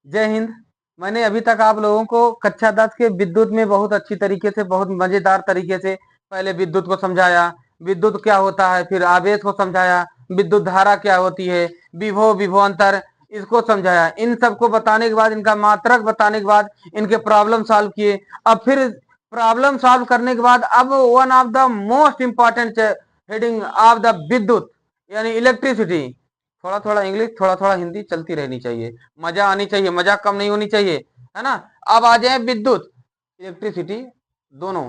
जय हिंद। मैंने अभी तक आप लोगों को कक्षा 10 के विद्युत में बहुत अच्छी तरीके से, बहुत मजेदार तरीके से पहले विद्युत को समझाया, विद्युत क्या होता है, फिर आवेश को समझाया, विद्युत धारा क्या होती है, विभव विभवांतर, इसको समझाया। इन सबको बताने के बाद, इनका मात्रक बताने के बाद, इनके प्रॉब्लम सॉल्व किए। अब फिर प्रॉब्लम सॉल्व करने के बाद अब one of the most important heading of the विद्युत यानी इलेक्ट्रिसिटी। थोड़ा थोड़ा इंग्लिश, थोड़ा थोड़ा हिंदी चलती रहनी चाहिए, मजा आनी चाहिए, मजाक कम नहीं होनी चाहिए, है ना। अब आ जाए विद्युत इलेक्ट्रिसिटी दोनों,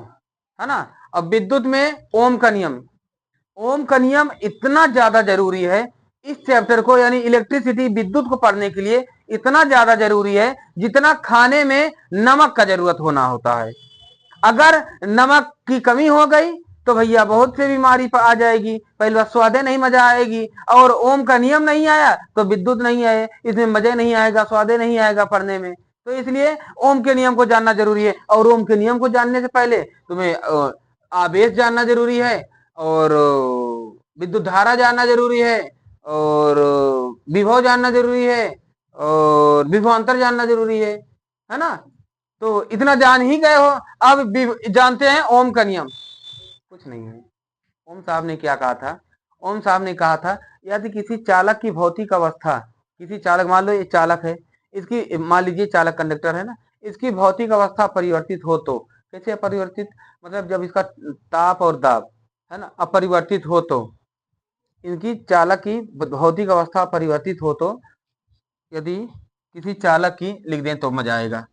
है ना। अब विद्युत में ओम का नियम, ओम का नियम इतना ज्यादा जरूरी है इस चैप्टर को, यानी इलेक्ट्रिसिटी विद्युत को पढ़ने के लिए इतना ज्यादा जरूरी है जितना खाने में नमक का जरूरत होना होता है। अगर नमक की कमी हो गई तो भैया बहुत सी बीमारी आ जाएगी, पहले बात स्वादे नहीं, मजा आएगी। और ओम का नियम नहीं आया तो विद्युत नहीं आए, इसमें मजे नहीं आएगा, स्वादे नहीं आएगा पढ़ने में। तो इसलिए ओम के नियम को जानना जरूरी है। और ओम के नियम को जानने से पहले तुम्हें आवेश जानना जरूरी है, और विद्युत धारा जानना जरूरी है, और विभव जानना जरूरी है, और विभवांतर जानना जरूरी है ना। तो इतना जान ही गए हो। अब जानते हैं ओम का नियम। कुछ नहीं है। ओम साहब ने क्या कहा था? ओम साहब ने कहा था, यदि किसी चालक की भौतिक अवस्था, किसी चालक, मान लो ये चालक है, इसकी, मान लीजिए चालक कंडक्टर है ना, इसकी भौतिक अवस्था परिवर्तित हो तो, कैसे अपरिवर्तित, मतलब जब इसका ताप और दाब, है ना, अपरिवर्तित हो तो, इनकी चालक की भौतिक अवस्था परिवर्तित हो तो, यदि किसी चालक की, लिख दें तो मजा आएगा,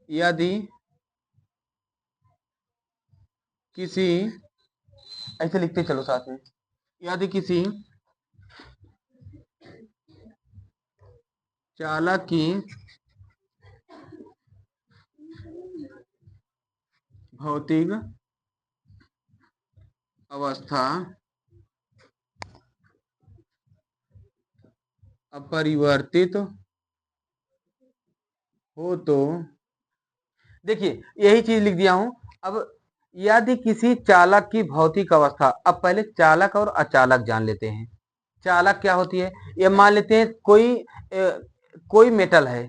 यदि किसी, ऐसे लिखते चलो साथ में, यदि किसी चालक की भौतिक अवस्था अपरिवर्तित हो तो, देखिए यही चीज लिख दिया हूं। अब यदि किसी चालक की भौतिक अवस्था, अब पहले चालक और अचालक जान लेते हैं। चालक क्या होती है? ये मान लेते हैं कोई मेटल है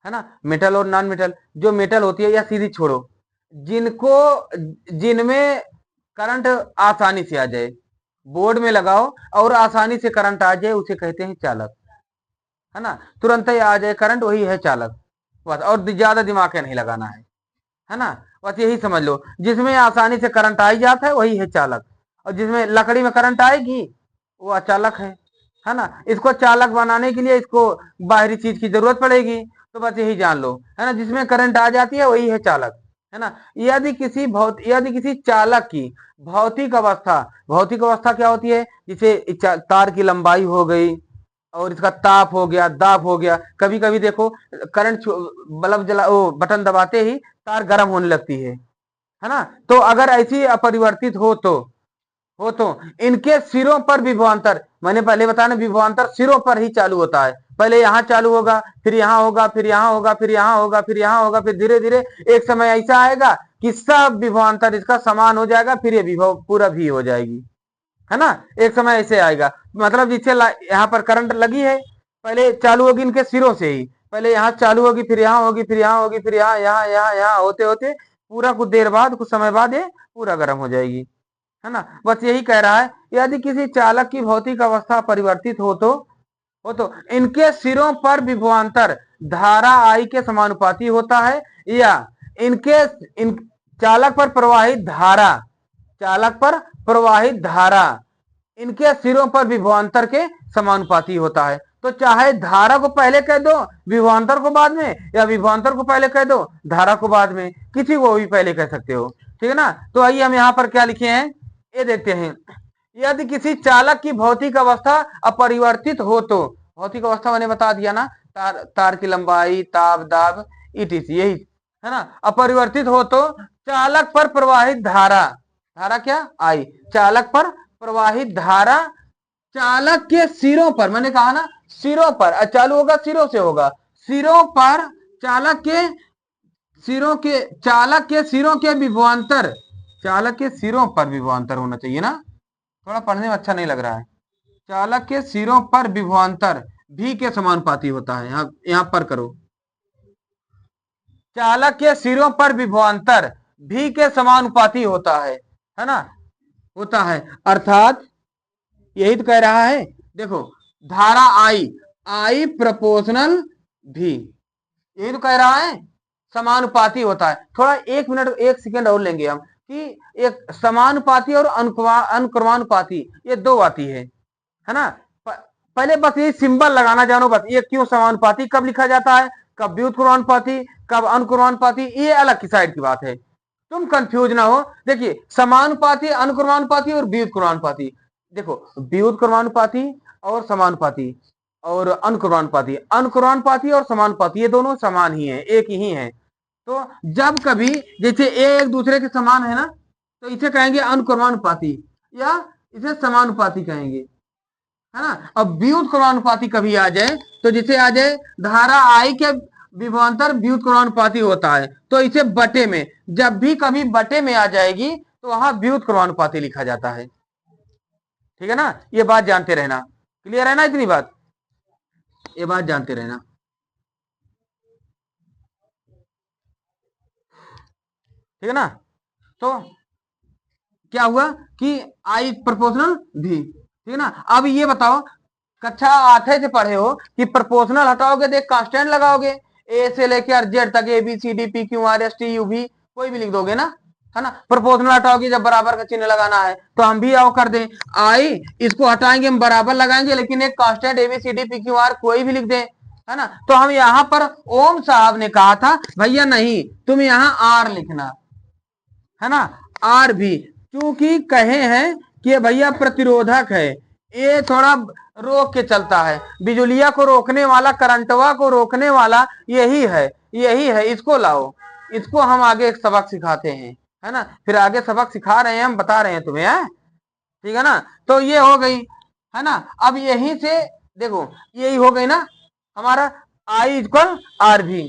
ना, मेटल और नॉन मेटल। जो मेटल होती है, या सीधी छोड़ो, जिनको, जिनमें करंट आसानी से आ जाए, बोर्ड में लगाओ और आसानी से करंट आ जाए, उसे कहते हैं चालक, है ना। तुरंत ही आ जाए करंट, वही है चालक। बस, और ज्यादा दिमाग का नहीं लगाना है ना। बस यही समझ लो, जिसमें आसानी से करंट आ ही जाता है वही है चालक, और जिसमें लकड़ी में करंट आएगी वो अचालक है ना। इसको चालक बनाने के लिए इसको बाहरी चीज की जरूरत पड़ेगी, तो बस यही जान लो, है ना, जिसमें करंट आ जाती है वही है चालक, है ना। यदि किसी चालक की भौतिक अवस्था, भौतिक अवस्था क्या होती है? जिसे तार की लंबाई हो गई, और इसका ताप हो गया, दाब हो गया। कभी कभी देखो, करंट, बल्ब जला, वो बटन दबाते ही तार गर्म होने लगती है ना। तो अगर ऐसी अपरिवर्तित हो तो इनके सिरों पर विभवांतर, मैंने पहले बताया ना, विभवांतर सिरों पर ही चालू होता है। पहले यहां चालू होगा, फिर यहां होगा, फिर यहां होगा, फिर यहां होगा, फिर यहां होगा, फिर धीरे धीरे एक समय ऐसा आएगा कि सब विभवांतर इसका समान हो जाएगा, फिर ये विभव पूरा भी हो जाएगी, है ना। एक समय ऐसे आएगा, मतलब जिससे यहाँ पर करंट लगी है, पहले चालू होगी इनके सिरों से ही, पहले यहाँ चालू होगी, फिर यहाँ होगी, फिर यहाँ होगी, फिर यहाँ, यहाँ, यहाँ, यहाँ होते होते पूरा कुछ देर बाद, कुछ समय बाद ये पूरा गर्म हो जाएगी, है ना। बस यही कह रहा है, यदि किसी चालक की भौतिक अवस्था परिवर्तित हो तो इनके सिरों पर विभवांतर धारा आई के समानुपाती होता है, या इनके इन चालक पर प्रवाहित धारा, चालक पर प्रवाहित धारा इनके सिरों पर विभवांतर के समानुपाती होता है। तो चाहे धारा को पहले कह दो, विभवांतर को बाद में, या विभवांतर को पहले कह दो, धारा को बाद में, किसी को भी पहले कह सकते हो, ठीक है ना। तो आइए हम यहाँ पर क्या लिखे हैं ये देखते हैं। यदि किसी चालक की भौतिक अवस्था अपरिवर्तित हो तो, भौतिक अवस्था मैंने बता दिया ना, तार की लंबाई, ताप, दाब, ईटीसी, यही है ना। अपरिवर्तित हो तो चालक पर प्रवाहित धारा, धारा क्या आई, चालक पर प्रवाहित धारा चालक के सिरों पर, मैंने कहा ना सिरों पर, चालू होगा सिरों से होगा, सिरों पर, चालक के चालक के सिरों के विभवांतर, चालक के सिरों पर विभवांतर होना चाहिए ना, थोड़ा पढ़ने में अच्छा नहीं लग रहा है। चालक के सिरों पर विभवांतर भी के समानुपाती होता है। यहां पर करो, चालक के सिरों पर विभवांतर भी के समानुपाती होता है ना, होता है। अर्थात यही तो कह रहा है, देखो धारा आई, आई प्रोपोर्शनल भी, यही तो कह रहा है, समानुपाती होता है। थोड़ा 1 मिनट 1 सेकंड और लेंगे हम कि एक समानुपाती और अनुक्रमानुपाती, ये दो आती है ना। पहले बस ये सिंबल लगाना जानो, बस ये क्यों समानुपाती कब लिखा जाता है, कब व्युत्क्रमानुपाती, कब अनुक्रमानुपाती, ये अलग की साइड की बात है, तुम कंफ्यूज ना हो। देखिए समानुपाती, अनुक्रमानुपाती और व्युत्क्रमानुपाती, देखो व्युत्क्रमानुपाती और समानुपाती और अनुक्रमानुपाती, अनुक्रमानुपाती और समानुपाती ये दोनों समान ही हैं, एक ही हैं। तो जब कभी जैसे एक दूसरे के समान है ना, तो इसे कहेंगे अनुक्रमानुपाती या इसे समानुपाती कहेंगे, है ना। अब व्युत्क्रमानुपाती कभी आ जाए तो जैसे आ जाए धारा आई के विभवांतर व्युत्क्रमानुपाती होता है, तो इसे बटे में, जब भी कभी बटे में आ जाएगी तो वहां व्युत्क्रमानुपाती लिखा जाता है, ठीक है ना। ये बात जानते रहना, क्लियर है ना इतनी बात, ये बात जानते रहना, ठीक है ना। तो क्या हुआ कि आई प्रोपोर्शनल भी, ठीक है ना। अब ये बताओ, कक्षा 8 से पढ़े हो कि प्रोपोर्शनल हटाओगे तो एक कांस्टेंट लगाओगे, ए से लेकर जेड तक, A B C D P Q R S T U भी कोई भी लिख दोगे ना, है ना। प्रोपोर्शनल हटाओगे जब बराबर का चिन्ह लगाना है, तो हम भी आओ कर दें, आई इसको हटाएंगे हम बराबर लगाएंगे, लेकिन एक constant A B C D P Q R कोई भी लिख दें, है ना। तो हम यहां पर ओम साहब ने कहा था भैया नहीं, तुम यहां आर लिखना, है ना, आर भी, क्योंकि कहे हैं कि भैया प्रतिरोधक है, ये थोड़ा रोक के चलता है, बिजुलिया को रोकने वाला, करंटवा को रोकने वाला यही है, यही है, इसको लाओ, इसको हम आगे एक सबक सिखाते हैं, है ना, फिर आगे सबक सिखा रहे हैं, हम बता रहे हैं तुम्हें, है ठीक है ना। तो ये हो गई, है ना। अब यहीं से देखो, यही हो गई ना हमारा आई इक्वल आर भी।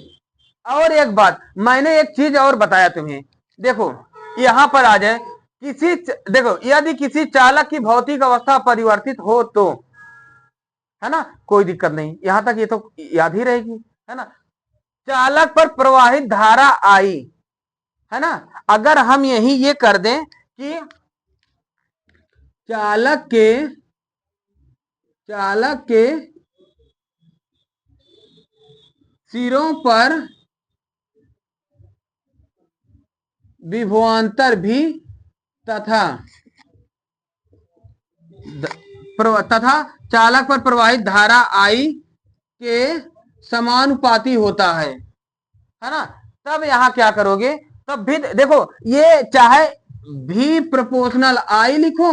और एक बात मैंने एक चीज और बताया तुम्हें, देखो यहां पर आ जाए, किसी देखो यदि किसी चालक की भौतिक अवस्था परिवर्तित हो तो, है ना, कोई दिक्कत नहीं, यहां तक ये तो याद ही रहेगी, है ना। चालक पर प्रवाहित धारा आई, है ना, अगर हम यही ये कर दें कि चालक के सिरों पर विभवांतर भी तथा चालक पर प्रवाहित धारा आई के समानुपाती होता है ना, तब यहां क्या करोगे, तब भी देखो, ये चाहे भी प्रोपोर्शनल आई लिखो,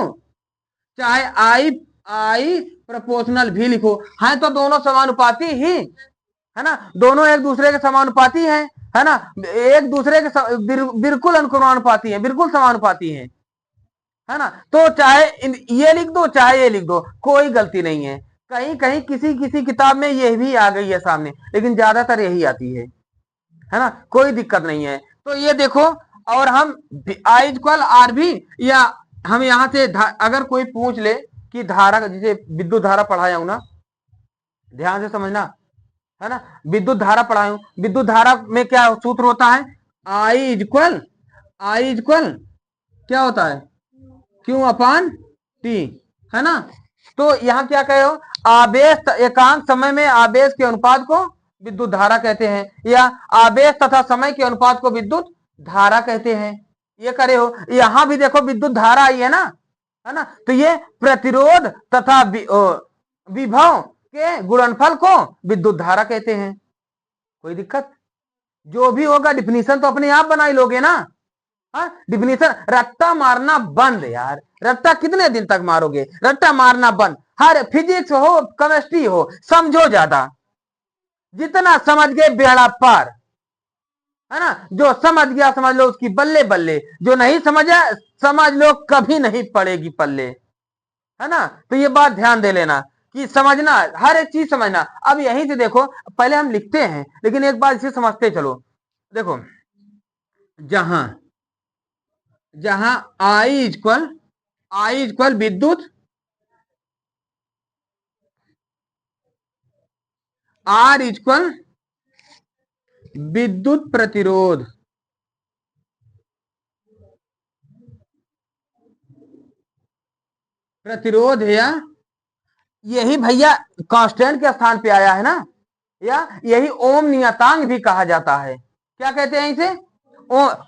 चाहे आई आई प्रोपोर्शनल भी लिखो, है तो दोनों समानुपाती ही, है ना, दोनों एक दूसरे के समानुपाती हैं, है ना, एक दूसरे के बिल्कुल अनुक्रमानुपाती हैं, बिल्कुल समानुपाती हैं, है ना। तो चाहे ये लिख दो चाहे ये लिख दो, कोई गलती नहीं है। कहीं कहीं किसी किसी किताब में ये भी आ गई है सामने, लेकिन ज्यादातर यही आती है ना, कोई दिक्कत नहीं है। तो ये देखो, और हम आई इक्वल आर भी, या हम यहां से अगर कोई पूछ ले कि धारा, जैसे विद्युत धारा पढ़ाया हूं ना, ध्यान से समझना, है ना, विद्युत धारा पढ़ाया हूं, विद्युत धारा में क्या सूत्र होता है, आई इक्वल क्या होता है, क्यू अपान टी, है ना। तो यहां क्या कहे हो, आवेश एकांक समय में आवेश के अनुपात को विद्युत धारा कहते हैं, या आवेश तथा समय के अनुपात को विद्युत धारा कहते हैं, ये करे हो। यहां भी देखो विद्युत धारा आई है ना, तो ये प्रतिरोध तथा विभव के गुणनफल को विद्युत धारा कहते हैं, कोई दिक्कत, जो भी होगा डिफिनीशन तो अपने आप बना ही लोगे ना, डिफिनीशन, रट्टा मारना बंद यार, रट्टा कितने दिन तक मारोगे, रट्टा मारना बंद, हर फिजिक्स हो केमिस्ट्री हो समझो ज्यादा, जितना समझ गए बेड़ा पार, है ना, जो समझ गया समझ लो उसकी बल्ले बल्ले, जो नहीं समझा समझ लो कभी नहीं पड़ेगी पल्ले, है ना। तो ये बात ध्यान दे लेना कि समझना, हर एक चीज समझना। अब यहीं से देखो, पहले हम लिखते हैं लेकिन एक बात इसे समझते चलो, देखो जहां जहां आई इक्वल विद्युत आर इक्वल विद्युत प्रतिरोध, प्रतिरोध या यही भैया कांस्टेंट के स्थान पे आया है ना, या यही ओम नियतांक भी कहा जाता है। क्या कहते हैं इसे?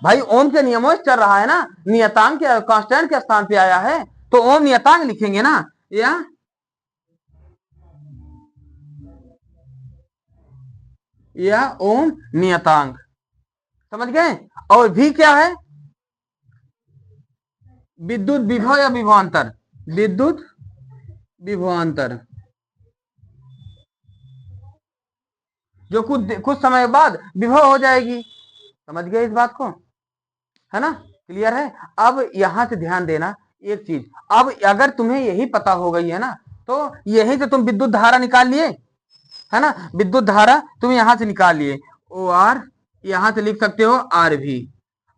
भाई ओम के नियमों से चल रहा है ना, नियतांक के कांस्टेंट के स्थान पे आया है तो ओम नियतांक लिखेंगे ना, या ओम नियतांक, समझ गए। और भी क्या है? विद्युत विभव या विभवांतर, विद्युत विभवांतर, जो कुछ समय बाद विभव हो जाएगी। समझ गए इस बात को, है ना, क्लियर है। अब यहां से ध्यान देना एक चीज, अब अगर तुम्हें यही पता हो गई है ना, तो यही से तुम विद्युत धारा निकाल लिए, है ना, विद्युत धारा तुम यहां से निकाल लिए, ओ आर यहां से लिख सकते हो आर भी।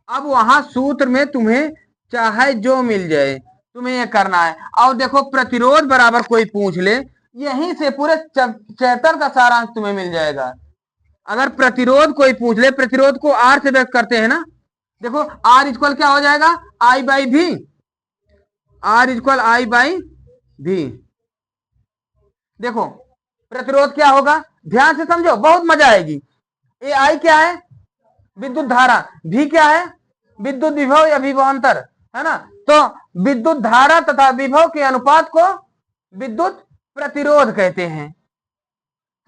अब वहां सूत्र में तुम्हें चाहे जो मिल जाए, तुम्हें ये करना है। और देखो प्रतिरोध बराबर कोई पूछ ले, यहीं से पूरे चैप्टर का सारांश तुम्हें मिल जाएगा। अगर प्रतिरोध कोई पूछ ले, प्रतिरोध को आर से व्यक्त करते हैं ना, देखो आर इक्वल क्या हो जाएगा? आई बाई भी, आर इक्वल आई बाई भी। देखो प्रतिरोध क्या होगा, ध्यान से समझो, बहुत मजा आएगी। ए आई क्या है? विद्युत धारा। भी क्या है? विद्युत विभव या विभवांतर, है ना। तो विद्युत धारा तथा विभव के अनुपात को विद्युत प्रतिरोध कहते हैं,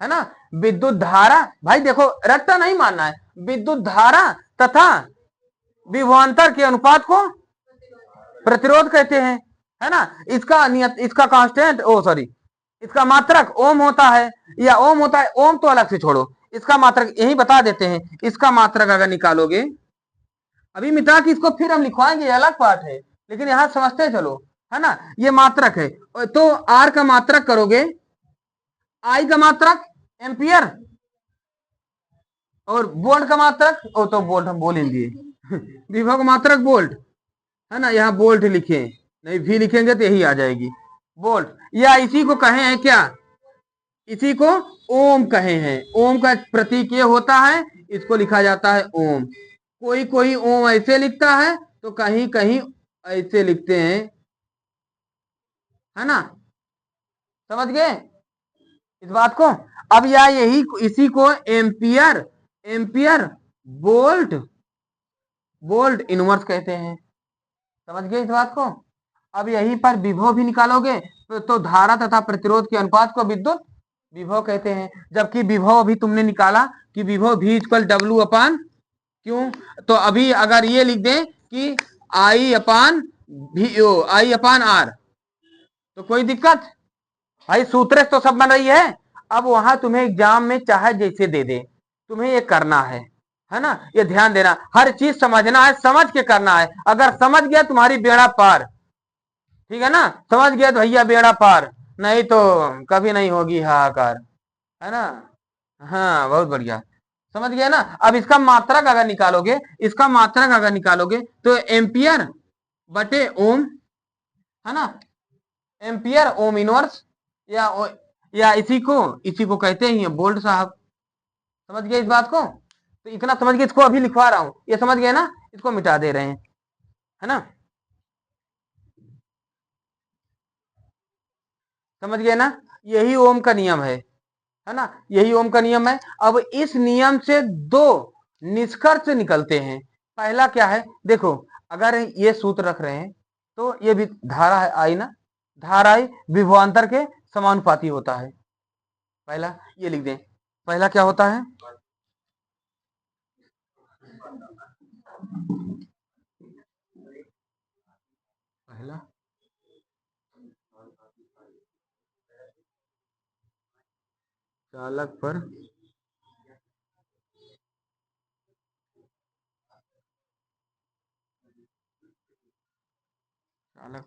है ना। विद्युत धारा, भाई देखो रट्टा नहीं मानना है, विद्युत धारा तथा विभवांतर के अनुपात को प्रतिरोध कहते हैं, है ना। इसका कांस्टेंट, इसका मात्रक ओम होता है, या ओम होता है, ओम तो अलग से छोड़ो, इसका मात्रक यही बता देते हैं। इसका मात्रक अगर निकालोगे, अभी मिटा कि इसको फिर हम लिखवाएंगे, अलग पार्ट है, लेकिन यहां समझते चलो, है ना। ये मात्रक है, तो आर का मात्रक करोगे, आई का मात्रक एम्पियर, और वोल्ट का मात्रक, तो वोल्ट हम बोल ही दिए विभव का मात्रक वोल्ट, है ना। यहाँ वोल्ट लिखे, नहीं भी लिखेंगे तो यही आ जाएगी वोल्ट, या इसी को कहे हैं क्या, इसी को ओम कहे हैं। ओम का प्रतीक ये होता है, इसको लिखा जाता है ओम। कोई कोई ओम ऐसे लिखता है, तो कहीं कहीं ऐसे लिखते हैं, है ना। समझ गए इस बात को। अब या यही इसी को ampere, ampere volt, volt inverse कहते हैं। समझ गए इस बात को। अब यहीं पर विभव भी निकालोगे, तो धारा तथा प्रतिरोध के अनुपात को विद्युत विभव कहते हैं। जबकि विभव अभी तुमने निकाला कि विभव भी इक्वल डब्ल्यू अपान क्यों, तो अभी अगर ये लिख दें कि आई अपान आर, तो कोई दिक्कत? भाई सूत्र तो सब बन रही है। अब वहां तुम्हें एग्जाम में चाहे जैसे दे दे, तुम्हें ये करना है ना। ये ध्यान देना, हर चीज समझना है, समझ के करना है। अगर समझ गया तुम्हारी बेड़ा पार, ठीक है ना। समझ गया तो भैया बेड़ा पार, नहीं तो कभी नहीं होगी हाहाकार, है ना। हाँ बहुत बढ़िया, समझ गया ना। अब इसका मात्रक अगर निकालोगे, इसका मात्रक अगर निकालोगे तो एम्पियर बटे ओम, है ना। एम्पियर ओम इनवर्स, या इसी को कहते हैं वोल्ट साहब। समझ गए इस बात को। तो इतना समझ गए, इसको अभी लिखवा रहा हूं, ये समझ गए ना, इसको मिटा दे रहे हैं, है ना। समझ गए ना, यही ओम का नियम है ना, यही ओम का नियम है। अब इस नियम से दो निष्कर्ष निकलते हैं। पहला क्या है, देखो अगर ये सूत्र रख रहे हैं, तो ये भी धारा है आई ना, धारा आई विभवांतर के समानुपाती होता है। पहला ये लिख दें, पहला क्या होता है, पहला चालक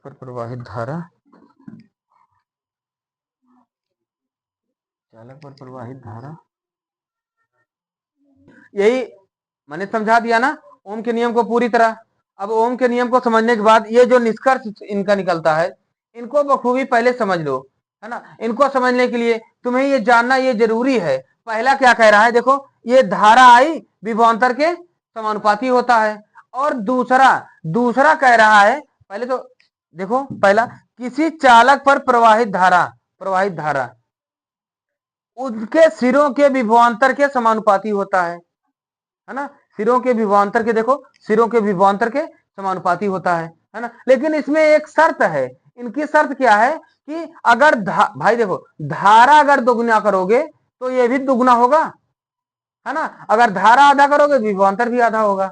पर प्रवाहित धारा, चालक पर प्रवाहित धारा, यही मैंने समझा दिया ना ओम के नियम को पूरी तरह। अब ओम के नियम को समझने के बाद ये जो निष्कर्ष इनका निकलता है, इनको बखूबी पहले समझ लो, है ना। इनको समझने के लिए तुम्हें ये जानना ये जरूरी है, पहला क्या कह रहा है, देखो ये धारा आई विभवांतर के समानुपाती होता है। और दूसरा दूसरा कह रहा है, पहले तो देखो पहला, किसी चालक पर प्रवाहित धारा उनके सिरों के विभवांतर के समानुपाती होता है ना। सिरों के विभवांतर के, देखो सिरों के विभवांतर के समानुपाती होता है ना। लेकिन इसमें एक शर्त है, इनकी शर्त क्या है कि अगर भाई देखो, धारा अगर दोगुना करोगे तो ये भी दुगना होगा, है ना। अगर धारा आधा करोगे विभवांतर भी आधा होगा,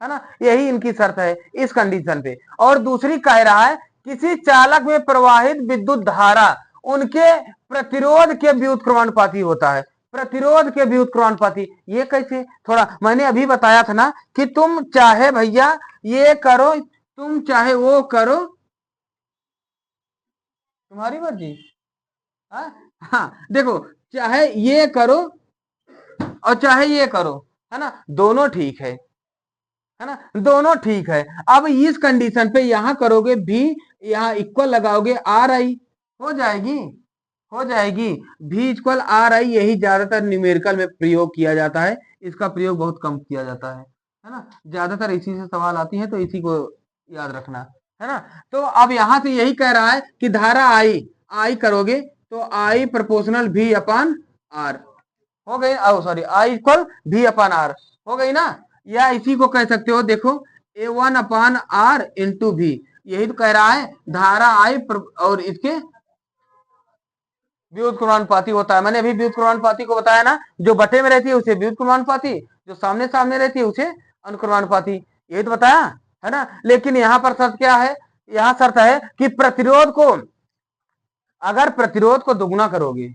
है ना। यही इनकी शर्त है इस कंडीशन पे। और दूसरी कह रहा है किसी चालक में प्रवाहित विद्युत धारा उनके प्रतिरोध के व्युत्क्रमानुपाती होता है। प्रतिरोध के व्युत्क्रमानुपाती, ये कैसे, थोड़ा मैंने अभी बताया था ना कि तुम चाहे भैया ये करो, तुम चाहे वो करो, तुम्हारी मर्जी। हाँ देखो, चाहे ये करो और चाहे ये करो, है ना, दोनों ठीक है ना, दोनों ठीक है। अब इस कंडीशन पे यहां करोगे भी, यहां इक्वल लगाओगे आर आई, हो जाएगी, हो जाएगी। भी इक्वल आर आई, यही ज्यादातर न्यूमेरिकल में प्रयोग किया जाता है, इसका प्रयोग बहुत कम किया जाता है ना। ज्यादातर इसी से सवाल आती है, तो इसी को याद रखना, है ना। तो अब यहां से यही कह रहा है कि धारा आई करोगे तो आई प्रोपोर्शनल भी अपान आर हो गई, सॉरी आई इक्वल भी अपान आर हो गई ना। या इसी को कह सकते हो, देखो ए वन अपान आर इंटू भी, यही तो कह रहा है धारा आई और इसके व्युत्क्रमानुपाती होता है। मैंने अभी व्युत्क्रमानुपाती को बताया ना, जो बटे में रहती है उसे व्युत्क्रमानुपाती, जो सामने सामने रहती है उसे अनुक्रमानुपाती, यही तो बताया, है ना। लेकिन यहाँ पर शर्त क्या है, यहाँ शर्त है कि प्रतिरोध को, अगर प्रतिरोध को दुगुना करोगे,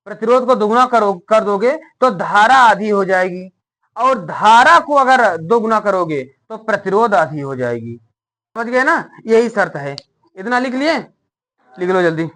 प्रतिरोध को दुगुना कर दोगे तो धारा आधी हो जाएगी, और धारा को अगर दोगुना करोगे तो प्रतिरोध आधी हो जाएगी। समझ गए ना, यही शर्त है। इतना लिख लिए, लिख लो जल्दी।